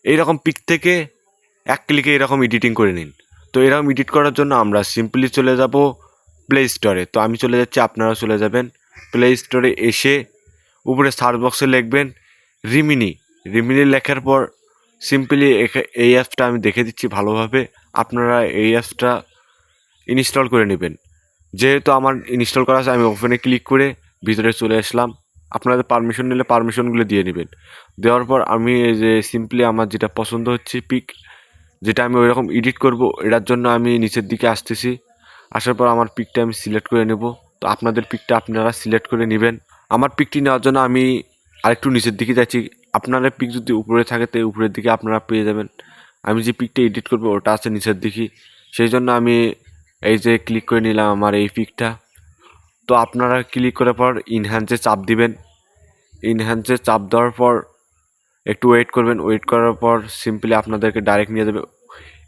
এইরকম পিক থেকে এক ক্লিকে এরকম এডিটিং করে নিন। তো এরকম এডিট করার জন্য আমরা সিম্পলি চলে যাব প্লে স্টোরে। তো আমি চলে যাচ্ছি, আপনারা চলে যাবেন প্লে স্টোরে। এসে উপরে সার্চ বক্সে লিখবেন রিমিনি। রিমিনি লেখার পর সিম্পলি এই অ্যাপসটা আমি দেখে দিচ্ছি ভালোভাবে, আপনারা এই অ্যাপসটা ইনস্টল করে নেবেন। যেহেতু আমার ইনস্টল করা আছে, আমি ওপেনে ক্লিক করে ভিতরে চলে আসলাম। আপনাদের পারমিশন নিলে পারমিশনগুলো দিয়ে নেবেন। দেওয়ার পর আমি এই যে সিম্পলি আমার যেটা পছন্দ হচ্ছে পিক, যেটা আমি ওই রকম এডিট করব, এটার জন্য আমি নিচের দিকে আসতেছি। আসার পর আমার পিকটা আমি সিলেক্ট করে নেব। তো আপনাদের পিকটা আপনারা সিলেক্ট করে নেবেন। আমার পিকটি নেওয়ার জন্য আমি আরেকটু নিচের দিকে যাচ্ছি। আপনাদের পিক যদি উপরে থাকে তো উপরের দিকে আপনারা পেয়ে যাবেন। আমি যে পিকটা এডিট করবো ওটা আছে নিচের দিকে, সেই জন্য আমি এই যে ক্লিক করে নিলাম আমার এই পিকটা। তো আপনারা ক্লিক করার পর ইনহ্যান্সে চাপ দিবেন। ইনহ্যান্সে চাপ দেওয়ার পর একটু ওয়েট করবেন। ওয়েট করার পর সিম্পলি আপনাদেরকে ডাইরেক্ট নিয়ে যাবে।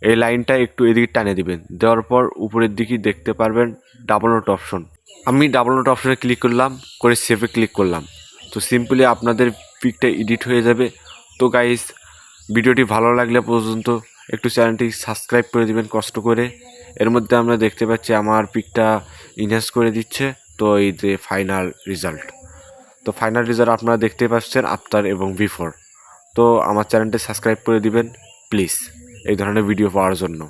এই লাইনটা একটু এদিকে টানে দিবেন। দেওয়ার পর উপরের দিকে দেখতে পারবেন ডাবল নোট অপশন। আমি ডাবল নোট অপশনে ক্লিক করলাম, করে সেভে ক্লিক করলাম। তো সিম্পলি আপনাদের পিকটা এডিট হয়ে যাবে। তো গাইস, ভিডিওটি ভালো লাগলে পর্যন্ত একটু চ্যানেলটি সাবস্ক্রাইব করে দিবেন কষ্ট করে। এর মধ্যে আমরা দেখতে পাচ্ছি আমার পিকটা ইনহ্যান্স করে দিচ্ছে। তো এই যে ফাইনাল রেজাল্ট, তো ফাইনাল রেজাল্ট আপনারা দেখতে পাচ্ছেন আফটার এবং বিফোর। তো আমার চ্যানেলটি সাবস্ক্রাইব করে দিবেন প্লিজ, এই ধরনের ভিডিও পাওয়ার জন্য।